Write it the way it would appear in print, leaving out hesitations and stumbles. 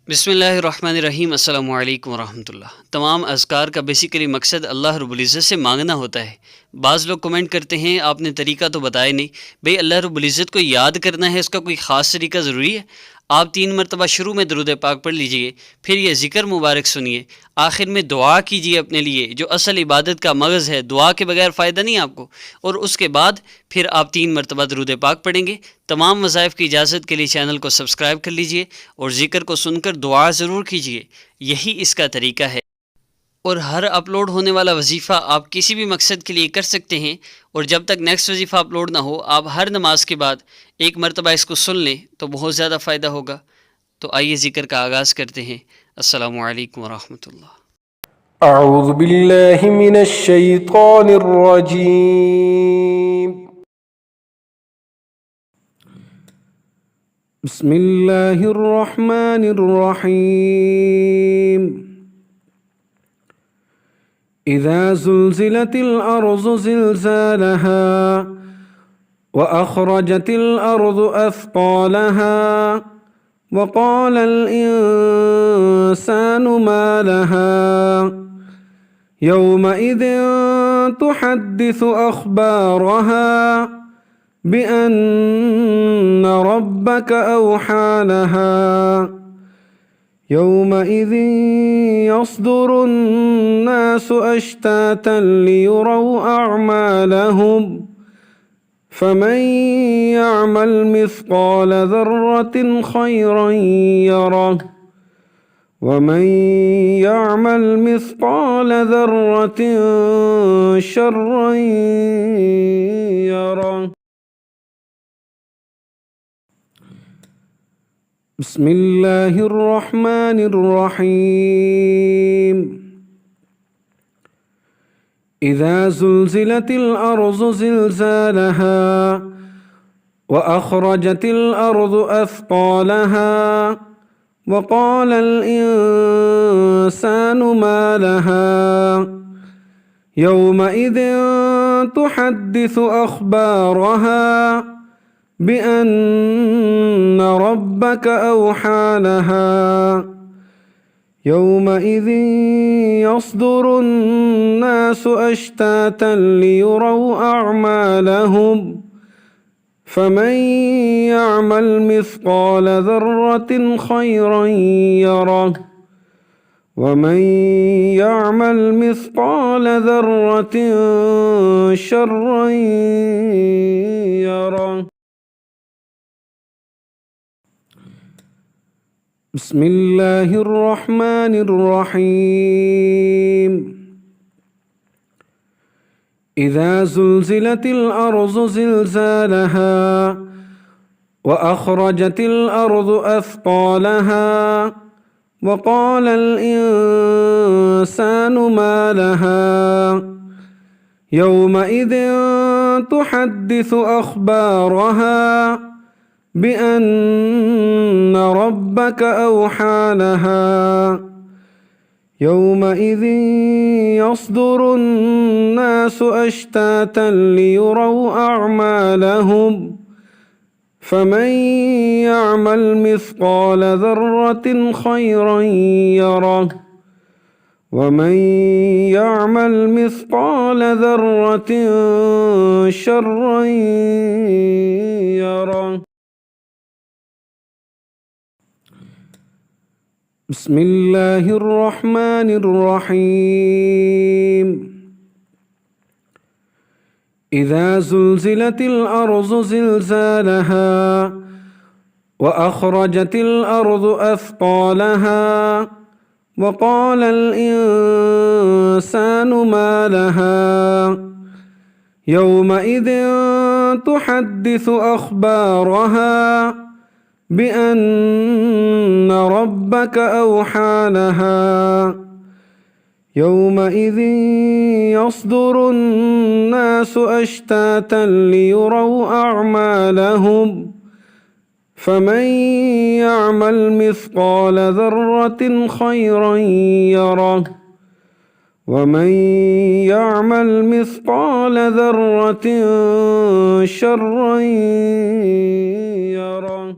बिस्मिल्लाहिर्रहमानिर्रहीम अस्सलामु अलैकुम वरहमतुल्लाह। तमाम अज़कार का बेसिकली मकसद अल्लाह रब्बुल इज़्ज़त से मांगना होता है। बाज़ लोग कमेंट करते हैं आपने तरीका तो बताया नहीं। भई अल्लाह रब्बुल इज़्ज़त को याद करना है, इसका कोई ख़ास तरीका ज़रूरी है? आप 3 मरतबा शुरू में दुरूद पाक पढ़ लीजिए, फिर ये ज़िक्र मुबारक सुनिए, आखिर में दुआ कीजिए अपने लिए, जो असल इबादत का मग़ज़ है। दुआ के बगैर फ़ायदा नहीं आपको। और उसके बाद फिर आप 3 मरतबा दुरूद पाक पढ़ेंगे। तमाम वज़ाइफ़ की इजाज़त के लिए चैनल को सब्सक्राइब कर लीजिए और ज़िक्र को सुनकर दुआ ज़रूर कीजिए। यही इसका तरीका है। और हर अपलोड होने वाला वजीफ़ा आप किसी भी मकसद के लिए कर सकते हैं। और जब तक नेक्स्ट वजीफ़ा अपलोड ना हो, आप हर नमाज के बाद एक मरतबा इसको सुन लें तो बहुत ज़्यादा फ़ायदा होगा। तो आइए ज़िक्र का आगाज़ करते हैं। अस्सलामु अलैकुम वरहमतुल्लाह। أعوذ بالله من الشيطان الرجيم. بسم الله الرحمن الرحيم. إذا زلزلت الأرض زلزالها وأخرجت الأرض أثقالها وقال الإنسان ما لها يومئذ تحدث أخبارها بأن ربك أوحى لها يومئذ يصدر الناس أشتاتا ليروا أعمالهم فمن يعمل مثقال ذرة خيرا يره ومن يعمل مثقال ذرة شرا يره. بسم الله الرحمن الرحيم. إذا زلزلت الأرض زلزالها وأخرجت الأرض أثقالها وقال الإنسان ما لها يومئذ تحدث أخبارها بأن ربك أوحى لها يومئذ يصدر الناس أشتاتا ليروا أعمالهم فمن يعمل مثقال ذرة خيرا يره ومن يعمل مثقال ذرة شرا يره. بسم الله الرحمن الرحيم. إذا زلزلت الأرض زلزالها وأخرجت الأرض أثقالها وقال الإنسان ما لها يومئذ تحدث أخبارها بأن ربك أوحى لها يومئذ يصدر الناس أشتاتا ليروا أعمالهم فمن يعمل مثقال ذرة خيرا يره ومن يعمل مثقال ذرة شرا يره. بسم الله الرحمن الرحيم. إذا زلزلت الأرض زلزالها وأخرجت الأرض أثقالها وقال الإنسان ما لها يومئذ تحدث أخبارها بأن ربك أوحى لها يومئذ يصدر الناس أشتاتا ليروا أعمالهم فمن يعمل مثقال ذرة خيرا يره ومن يعمل مثقال ذرة شرا يره.